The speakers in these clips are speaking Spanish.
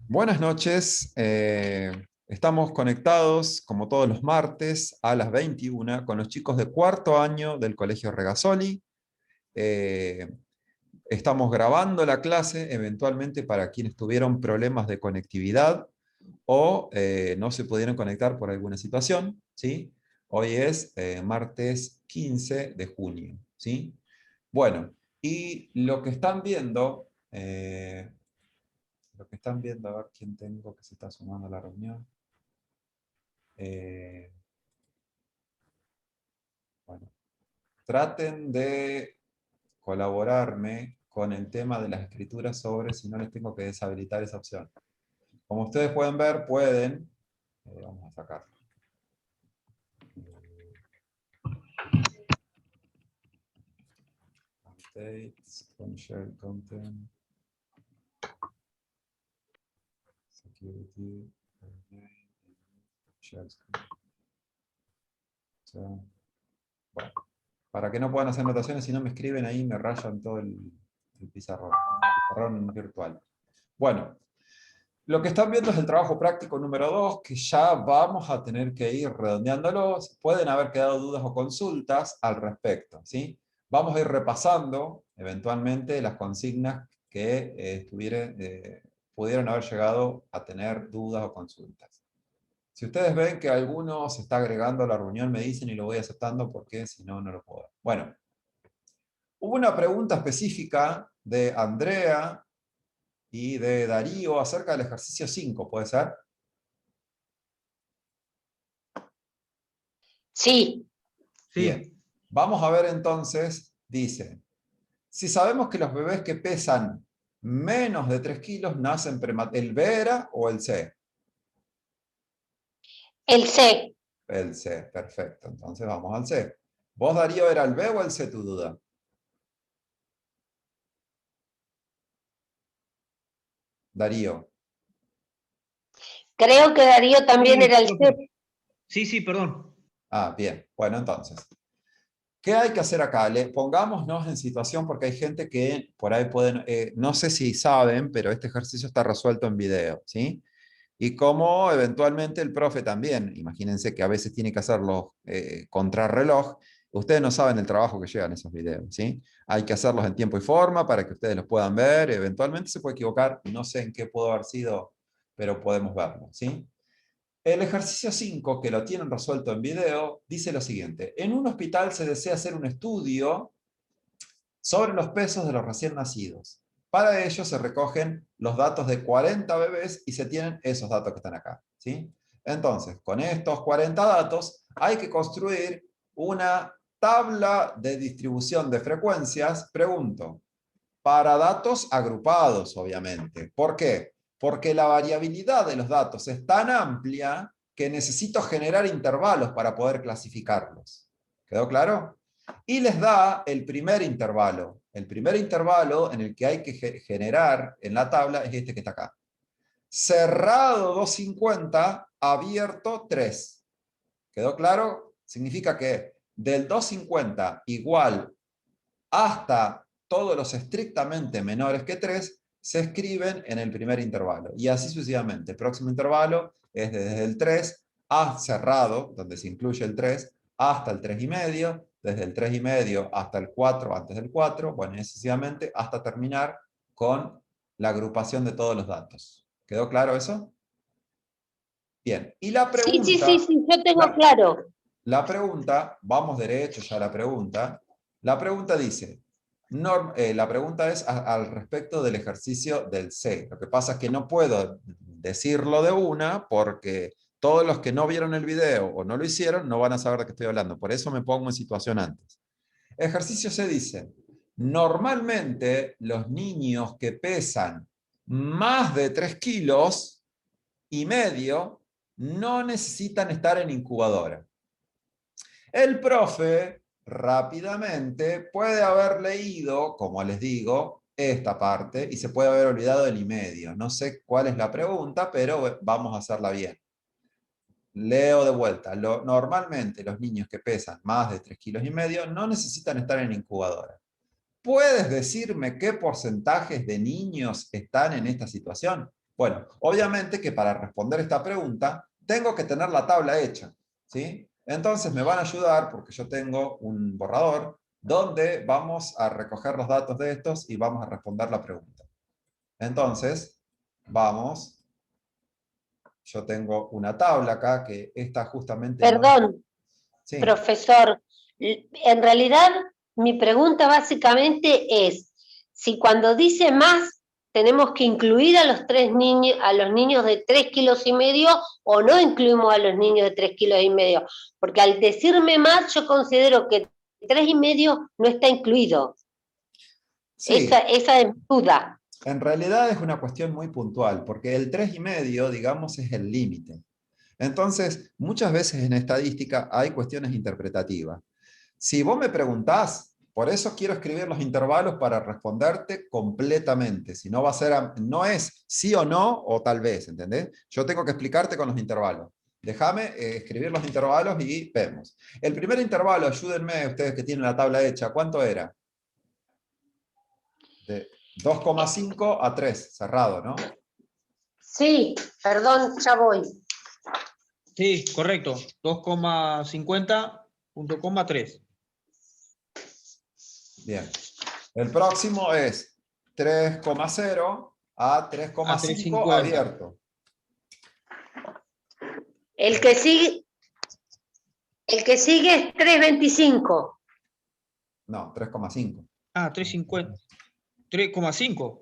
Buenas noches. Estamos conectados, como todos los martes, a las 21 con los chicos de cuarto año del Colegio Regasoli. Eh, Estamos grabando la clase, eventualmente para quienes tuvieron problemas de conectividad o no se pudieron conectar por alguna situación, ¿sí? Hoy es martes 15 de junio, ¿sí? Bueno, y lo que están viendo, a ver quién tengo que se está sumando a la reunión. Eh, bueno, traten de colaborarme con el tema de las escrituras sobre si no les tengo que deshabilitar esa opción. Como ustedes pueden ver, pueden. Vamos a sacarlo. Updates, share content, security, share screen. Bueno, para que no puedan hacer anotaciones, si no me escriben ahí, me rayan todo el pizarrón virtual. Bueno, lo que están viendo es el trabajo práctico número 2, que ya vamos a tener que ir redondeándolo. Pueden haber quedado dudas o consultas al respecto, ¿sí? Vamos a ir repasando, eventualmente, las consignas que pudieron haber llegado a tener dudas o consultas. Si ustedes ven que alguno se está agregando a la reunión, me dicen y lo voy aceptando porque si no, no lo puedo. Bueno, hubo una pregunta específica de Andrea y de Darío acerca del ejercicio 5, ¿puede ser? Sí. Bien. Sí, Vamos a ver entonces, dice, si sabemos que los bebés que pesan menos de 3 kilos nacen prematuros, ¿el B era o el C? El C. El C, perfecto. Entonces vamos al C. ¿Vos, Darío, era el B o el C tu duda? Darío. Creo que Darío también sí, era el profe. C. Sí, perdón. Ah, bien. Bueno, entonces, ¿qué hay que hacer acá? Pongámonos en situación porque hay gente que por ahí pueden, no sé si saben, pero este ejercicio está resuelto en video, ¿sí? Y como eventualmente el profe también, imagínense que a veces tiene que hacerlos contrarreloj, ustedes no saben el trabajo que llevan esos videos, ¿sí? Hay que hacerlos en tiempo y forma para que ustedes los puedan ver, eventualmente se puede equivocar, no sé en qué pudo haber sido, pero podemos verlo, ¿sí? El ejercicio 5, que lo tienen resuelto en video, dice lo siguiente: en un hospital se desea hacer un estudio sobre los pesos de los recién nacidos. Para ello se recogen los datos de 40 bebés y se tienen esos datos que están acá, ¿sí? Entonces, con estos 40 datos hay que construir una tabla de distribución de frecuencias, pregunto, para datos agrupados, obviamente. ¿Por qué? Porque la variabilidad de los datos es tan amplia que necesito generar intervalos para poder clasificarlos. ¿Quedó claro? Y les da el primer intervalo. El primer intervalo en el que hay que generar en la tabla es este que está acá. Cerrado 250, abierto 3. ¿Quedó claro? Significa que del 250 igual hasta todos los estrictamente menores que 3 se escriben en el primer intervalo. Y así sucesivamente. El próximo intervalo es desde el 3 a cerrado, donde se incluye el 3, hasta el 3,5, desde el 3,5 hasta el 4 antes del 4, bueno, y sucesivamente hasta terminar con la agrupación de todos los datos. ¿Quedó claro eso? Bien. Y Sí, yo tengo claro. la pregunta, vamos derecho ya a la pregunta. La pregunta dice, la pregunta es al respecto del ejercicio del C. Lo que pasa es que no puedo decirlo de una porque todos los que no vieron el video o no lo hicieron no van a saber de qué estoy hablando. Por eso me pongo en situación antes. Ejercicio C dice, normalmente los niños que pesan más de 3,5 kilos no necesitan estar en incubadora. El profe rápidamente puede haber leído, como les digo, esta parte y se puede haber olvidado del y medio. No sé cuál es la pregunta, pero vamos a hacerla bien. Leo de vuelta. Normalmente los niños que pesan más de 3,5 kilos no necesitan estar en incubadora. ¿Puedes decirme qué porcentajes de niños están en esta situación? Bueno, obviamente que para responder esta pregunta tengo que tener la tabla hecha, ¿sí? Entonces me van a ayudar porque yo tengo un borrador donde vamos a recoger los datos de estos y vamos a responder la pregunta. Entonces, vamos, yo tengo una tabla acá que esta justamente no... Perdón, Sí, profesor. En realidad, mi pregunta básicamente es si cuando dice más tenemos que incluir a los niños de 3,5 kilos o no incluimos a los niños de 3,5 kilos, porque al decirme más yo considero que 3,5 no está incluido. Esa sí, es mi duda. en realidad es una cuestión muy puntual, porque el 3,5, digamos, es el límite. Entonces, muchas veces en estadística hay cuestiones interpretativas. Si vos me preguntás, por eso quiero escribir los intervalos para responderte completamente. Si no va a ser, no es sí o no o tal vez, ¿entendés? Yo tengo que explicarte con los intervalos. Déjame escribir los intervalos y vemos. El primer intervalo, ayúdenme ustedes que tienen la tabla hecha, ¿cuánto era? De 2,5 a 3, cerrado, ¿no? Sí, perdón, ya voy. Sí, correcto. 2,50, punto coma 3. Bien. El próximo es 3,0 a 3,5 3,50. abierto. El que sigue, el que sigue es 3,25. No, 3,5. 3,50. 3,5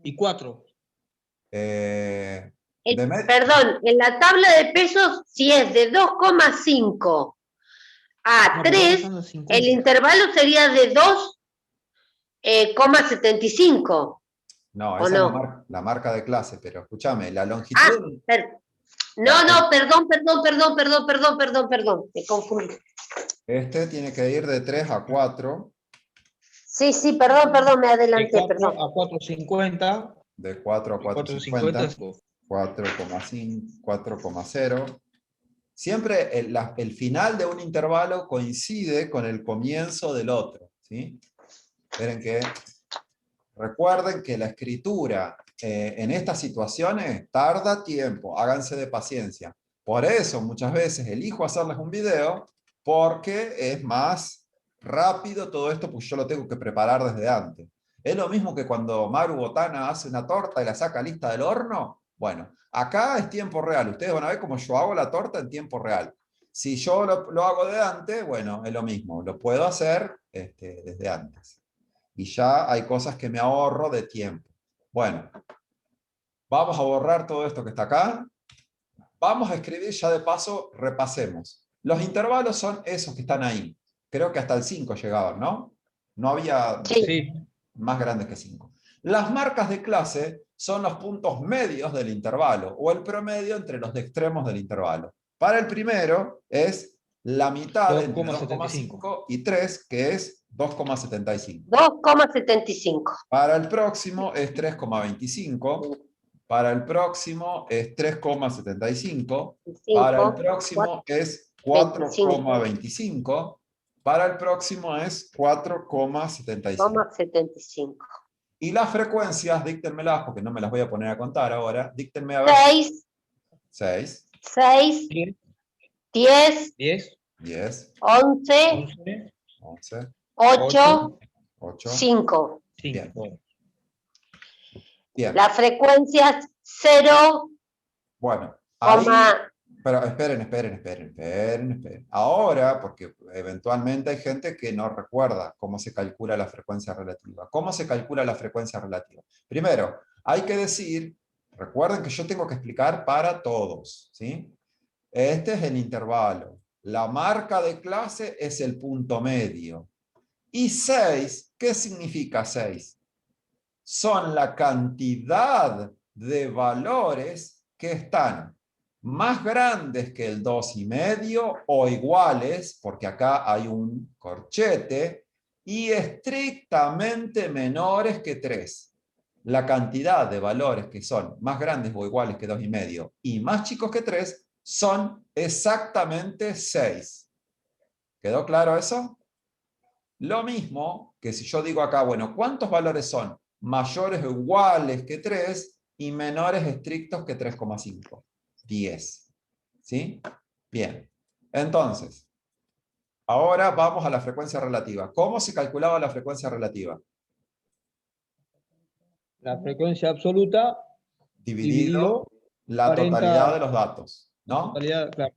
y 4. De Perdón, en la tabla de pesos, si es de 2,5 a No, pero estamos 3, usando 50. el intervalo sería de 2,75. No, ¿O esa es no? la marca de clase, pero escúchame, la Ah, longitud... no, perdón, me confundí. Este tiene que ir de 3 a 4, Sí, perdón, me De adelanté, 4 perdón. a 4,50. de 4 a De 4,50. 4,50, 4,5, 4,0. Siempre el final de un intervalo coincide con el comienzo del otro, ¿sí? Esperen que... Recuerden que la escritura en estas situaciones tarda tiempo, háganse de paciencia. Por eso muchas veces elijo hacerles un video porque es más rápido todo esto, pues yo lo tengo que preparar desde antes. Es lo mismo que cuando Maru Botana hace una torta y la saca lista del horno. Bueno, acá es tiempo real. Ustedes van a ver cómo yo hago la torta en tiempo real. Si yo lo hago de antes, bueno, es lo mismo. Lo puedo hacer desde antes. Y ya hay cosas que me ahorro de tiempo. Bueno, vamos a borrar todo esto que está acá. Vamos a escribir ya de paso, repasemos. Los intervalos son esos que están ahí. Creo que hasta el 5 llegaban, ¿no? No había Sí. más grandes que 5. Las marcas de clase son los puntos medios del intervalo o el promedio entre los extremos del intervalo. Para el primero es la mitad entre 2,5 y 3, que es 2,75. 2,75. Para el próximo es 3,25. Para el próximo es 3,75. Para el próximo es 4,25. Para el próximo es 4,75. Y las frecuencias, díctenmelas porque no me las voy a poner a contar ahora. Díctenme a ver. 6, 6, 10, 10, 11, 11, 8, 8. 5. Bien. Bien. La frecuencia 0, Bueno, ahí... Pero esperen. Ahora, porque eventualmente hay gente que no recuerda cómo se calcula la frecuencia relativa. ¿Cómo se calcula la frecuencia relativa? Primero, hay que decir, recuerden que yo tengo que explicar para todos, ¿sí? Este es el intervalo. La marca de clase es el punto medio. Y 6, ¿qué significa 6? Son la cantidad de valores que están más grandes que el 2,5 o iguales, porque acá hay un corchete, y estrictamente menores que 3. La cantidad de valores que son más grandes o iguales que 2,5 y más chicos que 3 son exactamente 6. ¿Quedó claro eso? Lo mismo que si yo digo acá, bueno, ¿cuántos valores son mayores o iguales que 3? y menores estrictos que 3,5. 10. ¿Sí? Bien. Entonces, ahora vamos a la frecuencia relativa. ¿Cómo se calculaba la frecuencia relativa? La frecuencia absoluta Dividido dividido la 40, totalidad de los datos, la ¿no? totalidad, claro.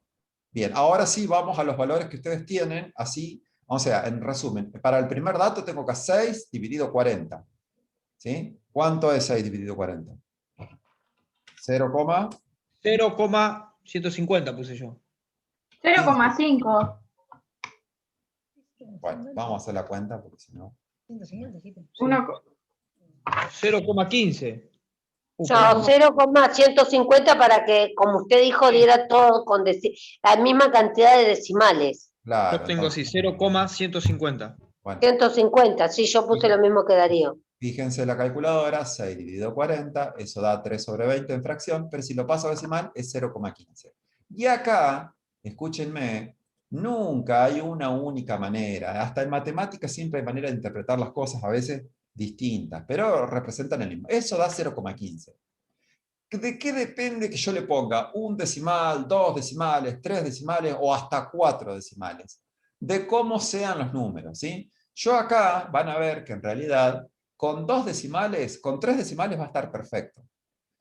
Bien, ahora sí vamos a los valores que ustedes tienen, así, o sea, en resumen, para el primer dato tengo que 6 dividido 40, ¿sí? ¿Cuánto es 6 dividido 40? 0, 0,150 puse yo. 0,5. bueno, vamos a hacer la cuenta porque si no... 0,15. No, 0,150 para que, como usted dijo, diera todo con la misma cantidad de decimales. Claro, Yo tengo así, entonces, 0,150. bueno, 150, sí, yo puse lo mismo que Darío. fíjense la calculadora, 6 dividido 40, eso da 3 sobre 20 en fracción, pero si lo paso a decimal es 0,15. Y acá, escúchenme, nunca hay una única manera. Hasta en matemáticas siempre hay manera de interpretar las cosas, a veces distintas, pero representan el mismo. Eso da 0,15. ¿De qué depende que yo le ponga un decimal, 2 decimales, 3 decimales o hasta 4 decimales? De cómo sean los números, ¿sí? Yo acá van a ver que en realidad con 2 decimales, con 3 decimales va a estar perfecto.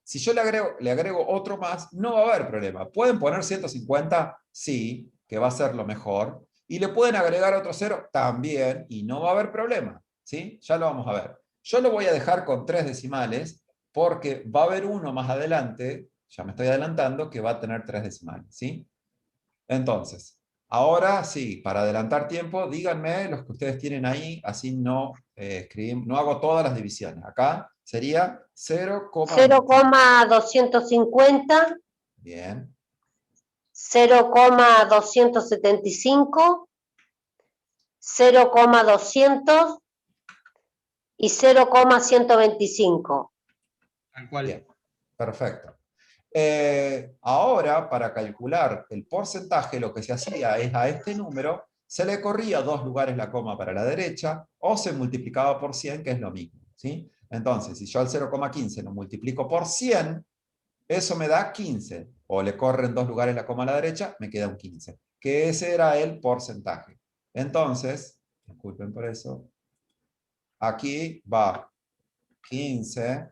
Si yo le agrego otro más, no va a haber problema. ¿Pueden poner 150? Sí, que va a ser lo mejor. Y le pueden agregar otro 0 también, y no va a haber problema, ¿sí? Ya lo vamos a ver. Yo lo voy a dejar con 3 decimales, porque va a haber uno más adelante, ya me estoy adelantando, que va a tener 3 decimales, ¿sí? Entonces, ahora sí, para adelantar tiempo, díganme los que ustedes tienen ahí, así no, no hago todas las divisiones. Acá sería 0,250, Bien, 0,275, 0,200 y 0,125. Tal cual. bien, perfecto. Ahora, para calcular el porcentaje, lo que se hacía es a este número, se le corría 2 lugares la coma para la derecha, o se multiplicaba por 100, que es lo mismo, ¿sí? Entonces, si yo al 0,15 lo multiplico por 100, eso me da 15. O le corren 2 lugares la coma a la derecha, me queda un 15. Que ese era el porcentaje. Entonces, disculpen por eso, aquí va 15,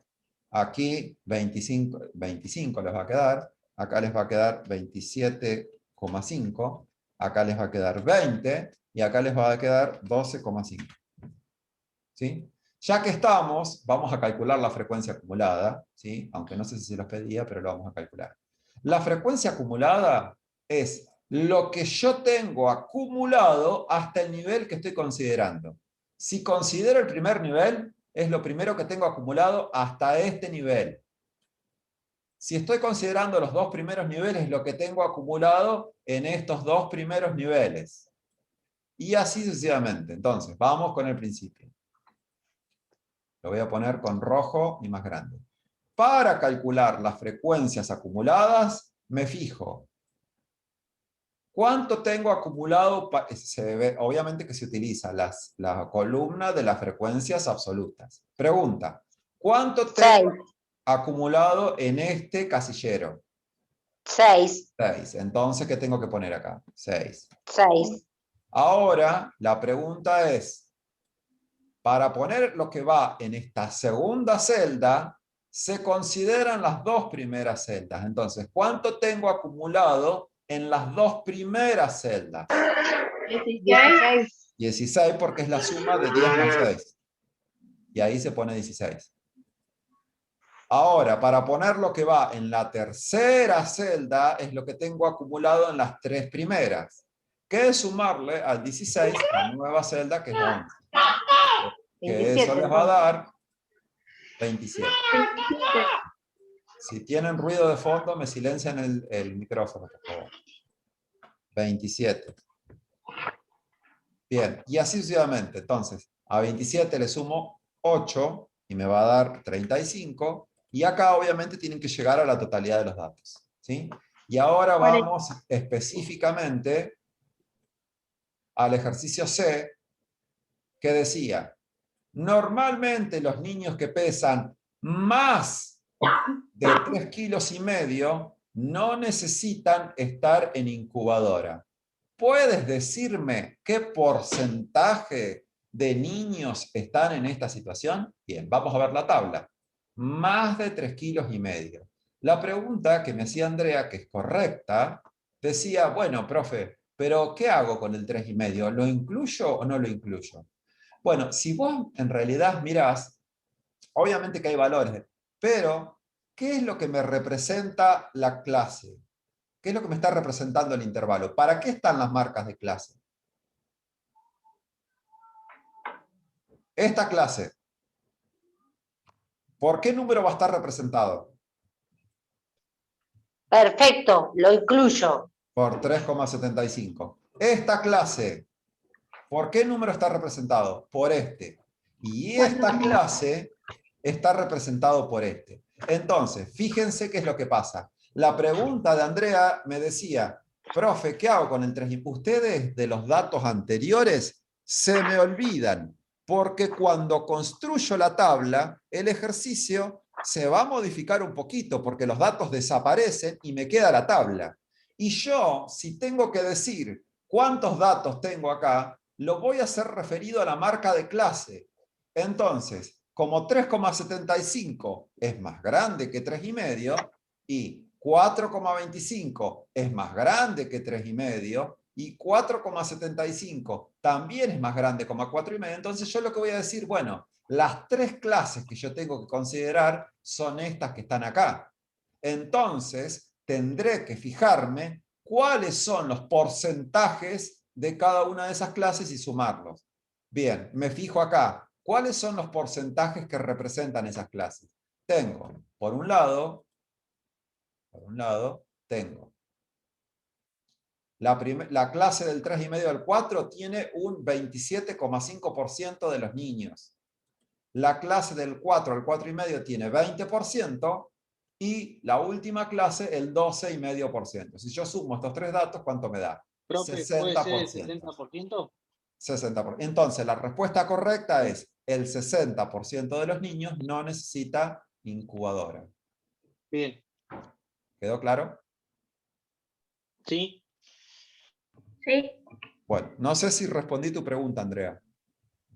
aquí 25, 25 les va a quedar, acá les va a quedar 27,5, acá les va a quedar 20 y acá les va a quedar 12,5. ¿Sí? Ya que estamos, vamos a calcular la frecuencia acumulada, ¿sí? Aunque no sé si se los pedía, pero lo vamos a calcular. La frecuencia acumulada es lo que yo tengo acumulado hasta el nivel que estoy considerando. Si considero el primer nivel, es lo primero que tengo acumulado hasta este nivel. Si estoy considerando los 2 primeros niveles, es lo que tengo acumulado en estos 2 primeros niveles. Y así sucesivamente. Entonces, vamos con el principio. Lo voy a poner con rojo y más grande. Para calcular las frecuencias acumuladas, me fijo. ¿Cuánto tengo acumulado? Obviamente que se utiliza la columna de las frecuencias absolutas. Pregunta, ¿cuánto tengo 6, acumulado en este casillero? 6, 6. Entonces, ¿qué tengo que poner acá? 6. 6. Ahora, la pregunta es, para poner lo que va en esta segunda celda, se consideran las 2 primeras celdas. Entonces, ¿cuánto tengo acumulado en las 2 primeras celdas? 16. 16 porque es la suma de 10 más 6. Y ahí se pone 16. Ahora, para poner lo que va en la tercera celda, es lo que tengo acumulado en las 3 primeras. Que es sumarle al 16 la nueva celda, que es la 11. Que 27, eso les va a dar 27. Si tienen ruido de fondo, me silencian el micrófono, por favor. 27. Bien, y así sucesivamente. Entonces, a 27 le sumo 8 y me va a dar 35. Y acá obviamente tienen que llegar a la totalidad de los datos, ¿sí? Y ahora vamos específicamente al ejercicio C, que decía, normalmente los niños que pesan más de 3,5 kilos no necesitan estar en incubadora. ¿Puedes decirme qué porcentaje de niños están en esta situación? Bien, vamos a ver la tabla. Más de 3,5 kilos. La pregunta que me hacía Andrea, que es correcta, decía, bueno, profe, pero ¿qué hago con el 3,5? ¿Lo incluyo o no lo incluyo? Bueno, si vos en realidad mirás, obviamente que hay valores, pero ¿qué es lo que me representa la clase? ¿Qué es lo que me está representando el intervalo? ¿Para qué están las marcas de clase? Esta clase, ¿por qué número va a estar representado? Perfecto, lo incluyo. Por 3,75. Esta clase, ¿por qué número está representado? Por este. Y esta clase está representado por este. Entonces, fíjense qué es lo que pasa. La pregunta de Andrea me decía, profe, ¿qué hago con el 3? Ustedes de los datos anteriores se me olvidan, porque cuando construyo la tabla, el ejercicio se va a modificar un poquito, porque los datos desaparecen y me queda la tabla. Y yo, si tengo que decir cuántos datos tengo acá, lo voy a hacer referido a la marca de clase. Entonces, como 3,75 es más grande que 3,5 y 4,25 es más grande que 3,5 y 4,75 también es más grande como 4,5, entonces yo lo que voy a decir, bueno, las 3 clases que yo tengo que considerar son estas que están acá. Entonces, tendré que fijarme cuáles son los porcentajes de cada una de esas clases y sumarlos. Bien, me fijo acá. ¿Cuáles son los porcentajes que representan esas clases? Tengo, por un lado, tengo la clase del 3,5 al 4 tiene un 27,5% de los niños. La clase del 4 al 4,5 tiene 20% y la última clase el 12,5%. Si yo sumo estos 3 datos, ¿cuánto me da? Profe, ¿puede ser el 60%? 60%. Entonces, la respuesta correcta es el 60% de los niños no necesita incubadora. Bien. ¿Quedó claro? Sí. Sí. Bueno, no sé si respondí tu pregunta, Andrea.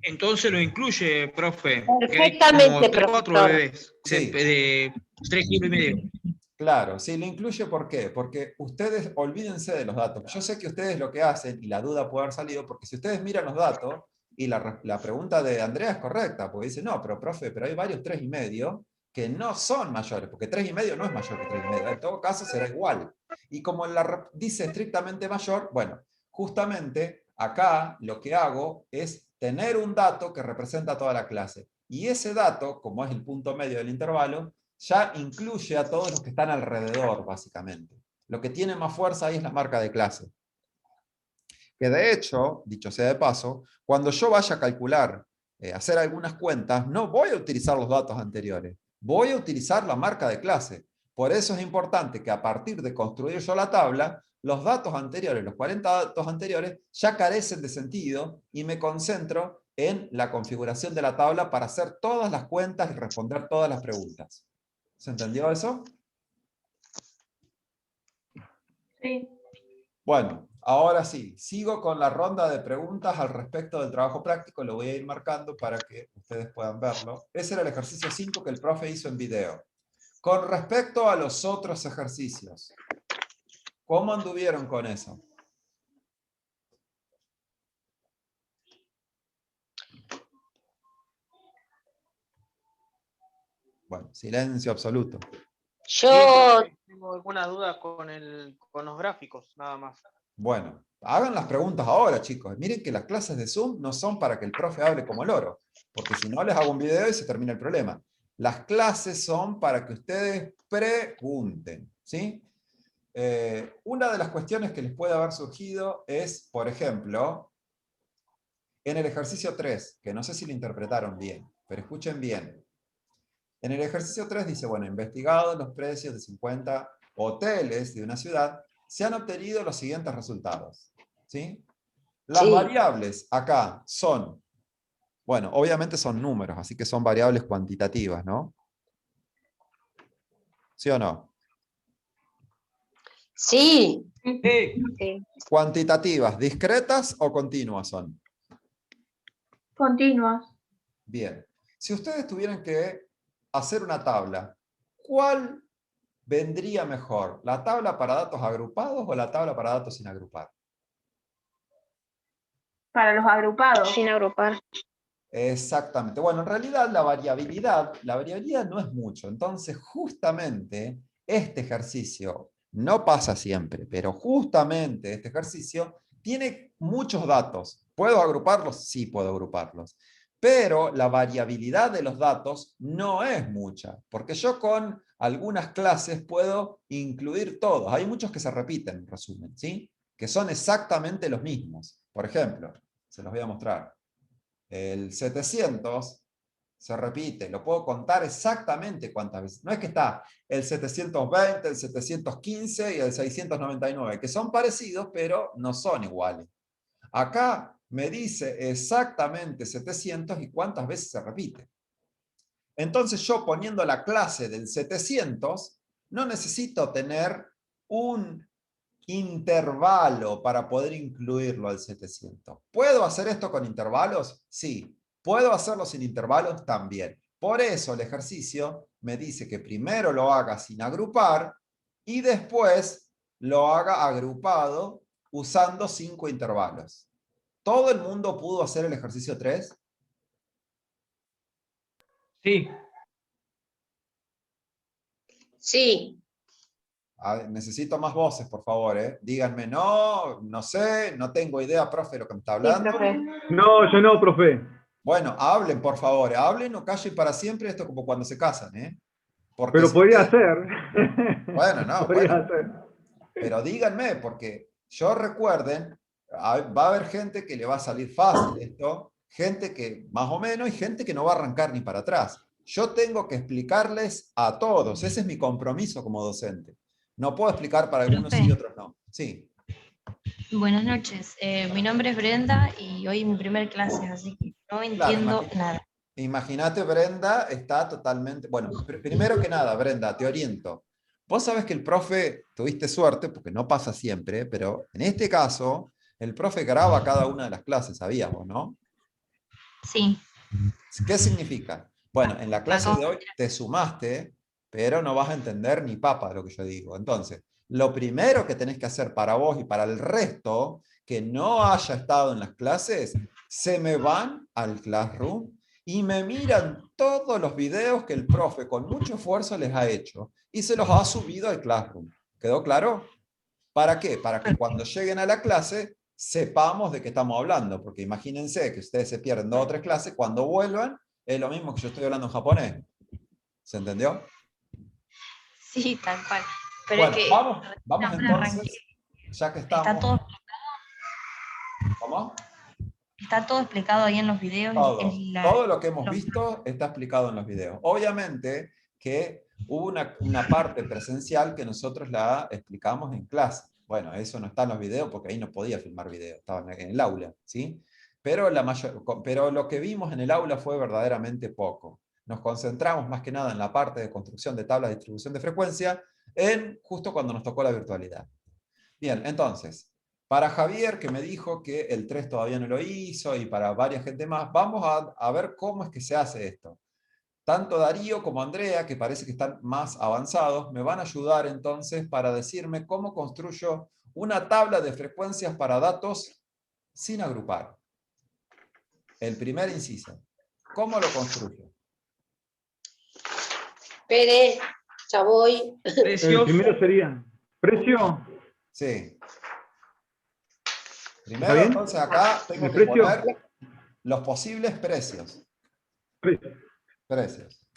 Entonces lo incluye, profe. Perfectamente, Que hay como 4 profesor. bebés Sí. de 3,5 kilos. Claro, sí, lo incluye, ¿por qué? Porque ustedes, olvídense de los datos. Yo sé que ustedes lo que hacen, y la duda puede haber salido, porque si ustedes miran los datos, y la pregunta de Andrea es correcta, porque dice, no, pero profe, pero hay varios 3,5 que no son mayores, porque 3,5 no es mayor que 3,5, en todo caso será igual. Y como dice estrictamente mayor, bueno, justamente acá lo que hago es tener un dato que representa a toda la clase. Y ese dato, como es el punto medio del intervalo, ya incluye a todos los que están alrededor, básicamente. Lo que tiene más fuerza ahí es la marca de clase. Que de hecho, dicho sea de paso, cuando yo vaya a calcular, hacer algunas cuentas, no voy a utilizar los datos anteriores, voy a utilizar la marca de clase. Por eso es importante que a partir de construir yo la tabla, los datos anteriores, los 40 datos anteriores, ya carecen de sentido y me concentro en la configuración de la tabla para hacer todas las cuentas y responder todas las preguntas. ¿Se entendió eso? Sí. Bueno, ahora sí, sigo con la ronda de preguntas al respecto del trabajo práctico, lo voy a ir marcando para que ustedes puedan verlo. Ese era el ejercicio 5 que el profe hizo en video. Con respecto a los otros ejercicios, ¿cómo anduvieron con eso? Bueno, silencio absoluto. Yo, Bien, tengo alguna duda con los gráficos, nada más. Bueno, hagan las preguntas ahora, chicos. Miren que las clases de Zoom no son para que el profe hable como loro, porque si no les hago un video y se termina el problema. Las clases son para que ustedes pregunten, ¿sí? Una de las cuestiones que les puede haber surgido es, por ejemplo, en el ejercicio 3, que no sé si lo interpretaron bien, pero escuchen bien. En el ejercicio 3 dice, bueno, investigado los precios de 50 hoteles de una ciudad, se han obtenido los siguientes resultados. ¿Sí? Las sí, variables acá son, bueno, obviamente son números, así que son variables cuantitativas, ¿no? ¿Sí o no? Sí. Sí. ¿Cuantitativas, discretas o continuas son? Continuas. Bien. Si ustedes tuvieran que hacer una tabla, ¿cuál vendría mejor? ¿La tabla para datos agrupados o la tabla para datos sin agrupar? Para los agrupados. Sin agrupar. Exactamente. Bueno, en realidad la variabilidad no es mucho. Entonces, justamente este ejercicio no pasa siempre, pero justamente este ejercicio tiene muchos datos. ¿Puedo agruparlos? Sí, puedo agruparlos. Pero la variabilidad de los datos no es mucha, porque yo con algunas clases puedo incluir todos. Hay muchos que se repiten, en resumen, ¿sí? Que son exactamente los mismos. Por ejemplo, se los voy a mostrar. El 700 se repite, lo puedo contar exactamente cuántas veces. No es que está el 720, el 715 y el 699, que son parecidos, pero no son iguales. Acá me dice exactamente 700 y cuántas veces se repite. Entonces yo poniendo la clase del 700, no necesito tener un intervalo para poder incluirlo al 700. ¿Puedo hacer esto con intervalos? Sí. ¿Puedo hacerlo sin intervalos? También. Por eso el ejercicio me dice que primero lo haga sin agrupar y después lo haga agrupado usando 5 intervalos. ¿Todo el mundo pudo hacer el ejercicio 3? Sí. Sí. Necesito más voces, por favor. Díganme, no, no sé, no tengo idea, profe, de lo que me está hablando. No, yo no, profe. Bueno, hablen, por favor, hablen o callen para siempre, esto como cuando se casan, Porque Pero si podría ustedes- ser. Bueno, no, Podría bueno, ser. pero díganme, porque yo recuerden, va a haber gente que le va a salir fácil esto, gente que más o menos y gente que no va a arrancar ni para atrás. Yo tengo que explicarles a todos, ese es mi compromiso como docente. No puedo explicar para algunos sí y otros no. Sí. Buenas noches, mi nombre es Brenda y hoy es mi primer clase, así que no Claro, entiendo nada. imagínate, Brenda está totalmente... Bueno, primero que nada, Brenda, te oriento. Vos sabés que el profe, tuviste suerte, porque no pasa siempre, pero en este caso, el profe graba cada una de las clases, ¿sabías vos, no? Sí, ¿Qué significa? Bueno, en la clase acabo de hoy te sumaste, pero no vas a entender ni papa de lo que yo digo. Entonces, lo primero que tenés que hacer para vos y para el resto que no haya estado en las clases, se me van al Classroom y me miran todos los videos que el profe con mucho esfuerzo les ha hecho y se los ha subido al Classroom. ¿Quedó claro? ¿Para qué? Para que cuando lleguen a la clase sepamos de qué estamos hablando, porque imagínense que ustedes se pierden 2 o 3 clases, cuando vuelvan es lo mismo que yo estoy hablando en japonés. ¿Se entendió? sí, tal cual. Pero Bueno, es que vamos apenas arranqué. entonces, ya que Está estamos. todo, ¿Cómo? está todo explicado ahí en los videos. Todo lo que hemos los- visto está explicado en los videos. Obviamente que hubo una parte presencial que nosotros la explicamos en clase. Bueno, eso no está en los videos porque ahí no podía filmar video, estaba en el aula, ¿sí? Pero, pero lo que vimos en el aula fue verdaderamente poco. Nos concentramos más que nada en la parte de construcción de tablas de distribución de frecuencia, justo cuando nos tocó la virtualidad. Bien, entonces, para Javier, que me dijo que el 3 todavía no lo hizo, y para varias gente más, vamos a ver cómo es que se hace esto. Tanto Darío como Andrea, que parece que están más avanzados, me van a ayudar entonces para decirme cómo construyo una tabla de frecuencias para datos sin agrupar. El primer inciso. ¿Cómo lo construyo? Espere, ya voy. El Precios. primero sería precio. Sí. ¿Está Primero, bien? entonces, acá tengo ¿El que precio? poner los posibles precios. Precio. Precios.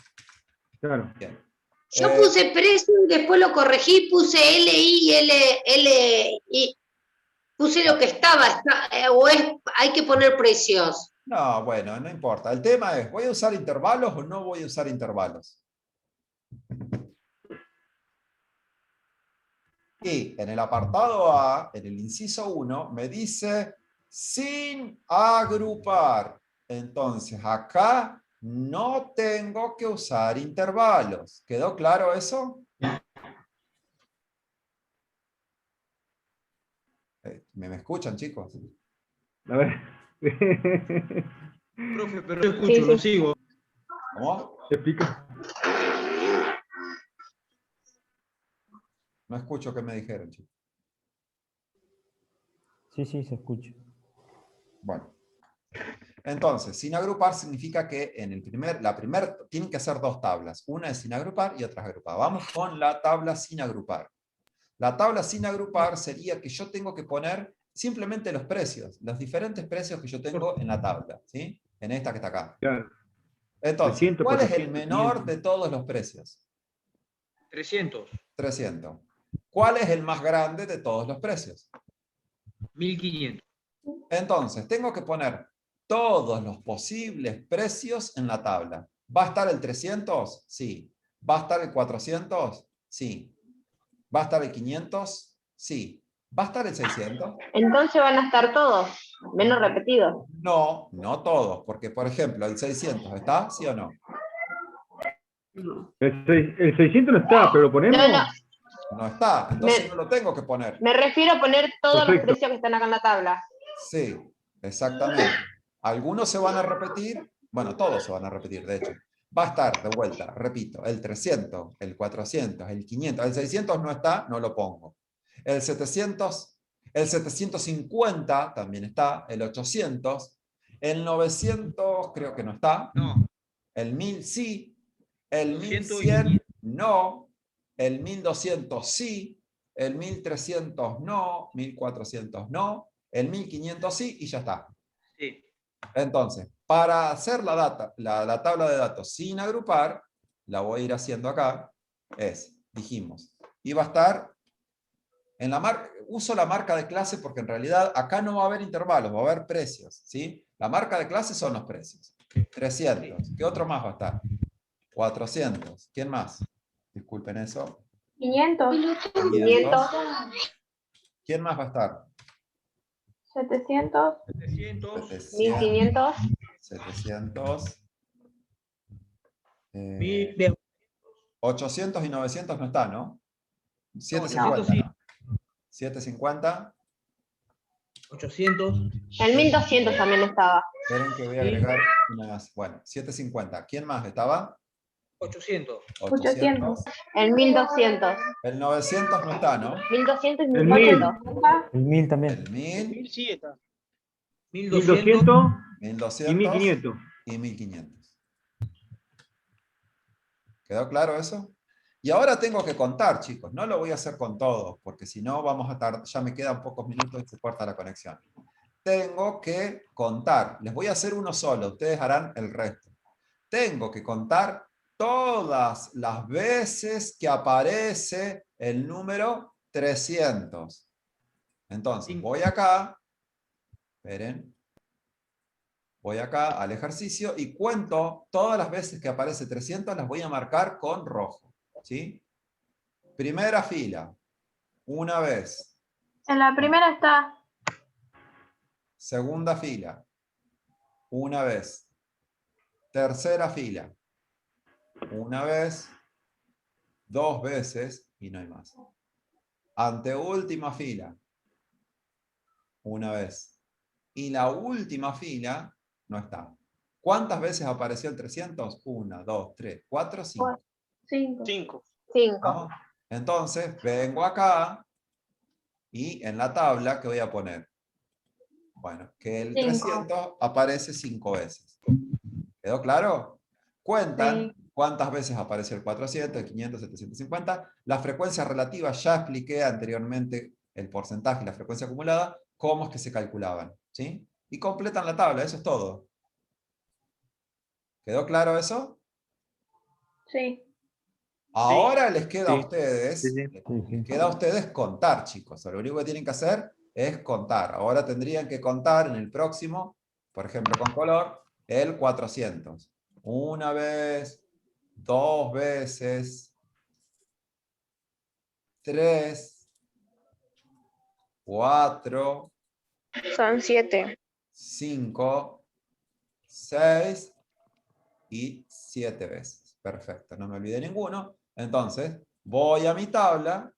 Claro. Bien. Yo puse precio y después lo corregí, puse LI. Puse lo que estaba, hay que poner precios. No, bueno, no importa. El tema es, ¿voy a usar intervalos o no voy a usar intervalos? Y en el apartado A, en el inciso 1, me dice sin agrupar. Entonces, acá no tengo que usar intervalos. ¿Quedó claro eso? ¿Me escuchan, chicos? A ver. Profe, pero no escucho, Sí, lo sí. sigo. ¿Cómo? ¿Te explica? No escucho qué me dijeron, chicos. Sí, sí, se escucha. Bueno. Entonces, sin agrupar significa que en la primera tienen que ser dos tablas. Una es sin agrupar y otra es agrupada. Vamos con la tabla sin agrupar. La tabla sin agrupar sería que yo tengo que poner simplemente los precios, los diferentes precios que yo tengo en la tabla, ¿sí? En esta que está acá. Claro. Entonces, 300, ¿cuál es el 400, menor 500. de todos los precios? 300, 300. ¿Cuál es el más grande de todos los precios? 1500. Entonces, tengo que poner todos los posibles precios en la tabla. ¿Va a estar el 300? Sí. ¿Va a estar el 400? Sí. ¿Va a estar el 500? Sí. ¿Va a estar el 600? Entonces van a estar todos, menos repetidos. No, no todos, porque por ejemplo, el 600 ¿está? ¿Sí o no? El 600 no está, pero lo ponemos. No, no, No está, entonces Me- no lo tengo que poner. me refiero a poner todos los Perfecto. precios que están acá en la tabla. Sí, exactamente. Algunos se van a repetir, bueno, todos se van a repetir, de hecho. Va a estar, de vuelta, repito, el 300, el 400, el 500, el 600 no está, no lo pongo. El 700, el 750 también está, el 800, el 900 creo que no está, No, el 1000 sí, el 200 y 1100 500. no, el 1200 sí, el 1300 no, 1400 no, el 1500 sí y ya está. Sí. Entonces, para hacer la tabla de datos sin agrupar, la voy a ir haciendo acá, dijimos, iba a estar en la marca, uso la marca de clase porque en realidad acá no va a haber intervalos, va a haber precios, ¿sí? La marca de clase son los precios. 300, ¿qué otro más va a estar? 400, ¿quién más? Disculpen eso. 500, 500. ¿Quién más va a estar? 700, 700, 700. 1500. 700. 1000, 800 y 900 no está, ¿no? 750, 800 sí, ¿no? 750. 800, El 1200 también estaba. Esperen que voy a agregar una más. Bueno, 750. ¿Quién más estaba? 800. 800. El 1200. El 900 no está, ¿no? 1200 y El 1800. El 1000 también. El 1000, 1000 sí está. 1200 y 1200 1500. y 1500. ¿Quedó claro eso? Y ahora tengo que contar, chicos. No lo voy a hacer con todos, porque si no vamos a estar, ya me quedan pocos minutos y se corta la conexión. Tengo que contar. Les voy a hacer uno solo, ustedes harán el resto. Tengo que contar todas las veces que aparece el número 300. Entonces, voy acá, esperen, voy acá al ejercicio y cuento todas las veces que aparece 300, las voy a marcar con rojo. ¿Sí? Primera fila, una vez. En la primera está. Segunda fila, una vez. Tercera fila, una vez, dos veces y no hay más. Anteúltima fila, una vez. Y la última fila no está. ¿Cuántas veces apareció el 300? 1, 2, 3, 4, 5. 5. 5. 5. Entonces, vengo acá y en la tabla, ¿qué voy a poner? Bueno, que el 300 aparece 5 veces. ¿Quedó claro? Cuentan cuántas veces aparece el 400, el 500, 750. La frecuencia relativa, ya expliqué anteriormente el porcentaje y la frecuencia acumulada, cómo es que se calculaban. ¿Sí? Y completan la tabla, eso es todo. ¿Quedó claro eso? Sí. Ahora les queda a Sí. ustedes, Sí, sí. les queda a ustedes contar, chicos. Lo único que tienen que hacer es contar. Ahora tendrían que contar en el próximo, por ejemplo con color, el 400. Una vez, dos veces, 3, 4, Son 7. 5, 6 y 7 veces. Perfecto, no me olvidé ninguno. Entonces, voy a mi tabla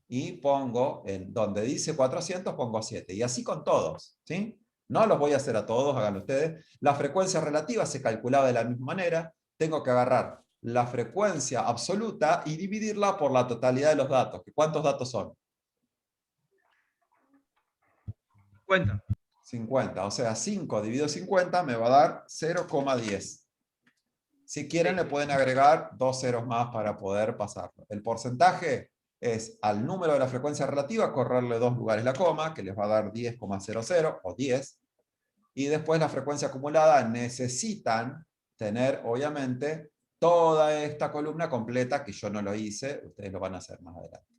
y pongo, en donde dice 400, pongo 7. Y así con todos, ¿sí? No los voy a hacer a todos, háganlo ustedes. La frecuencia relativa se calculaba de la misma manera. Tengo que agarrar la frecuencia absoluta y dividirla por la totalidad de los datos. ¿Cuántos datos son? 50. 50. O sea, 5 dividido 50 me va a dar 0,10. Si quieren, le pueden agregar 2 ceros más para poder pasarlo. El porcentaje es al número de la frecuencia relativa, correrle 2 lugares la coma, que les va a dar 10,00 o 10. Y después la frecuencia acumulada necesitan tener, obviamente, toda esta columna completa, que yo no lo hice, ustedes lo van a hacer más adelante.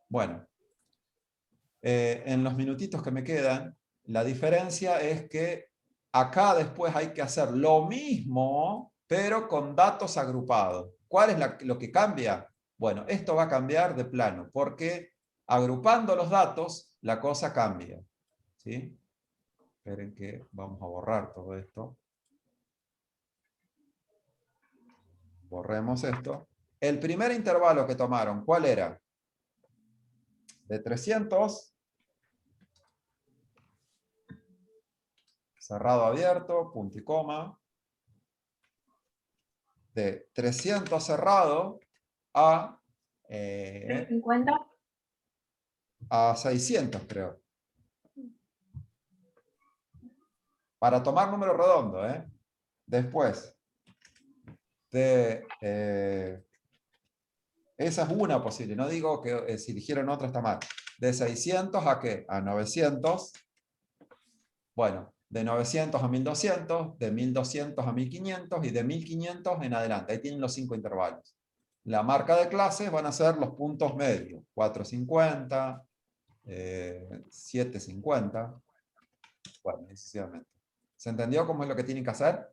Bueno, en los minutitos que me quedan, la diferencia es que acá después hay que hacer lo mismo, pero con datos agrupados. ¿Cuál es lo que cambia? Bueno, esto va a cambiar de plano, porque agrupando los datos, la cosa cambia. ¿Sí? Esperen que vamos a borrar todo esto. Borremos esto. El primer intervalo que tomaron, ¿cuál era? De 300, cerrado, abierto, punto y coma. De 300 cerrado a 50. a 600, creo. Para tomar número redondo, ¿eh? Después de... esa es una posible, no digo que si eligieron otra está mal. De 600 a ¿qué? A 900. Bueno, de 900 a 1200, de 1200 a 1500 y de 1500 en adelante. Ahí tienen los 5 intervalos. La marca de clases van a ser los puntos medios. 450, 750. Bueno, decisivamente. ¿Se entendió cómo es lo que tienen que hacer?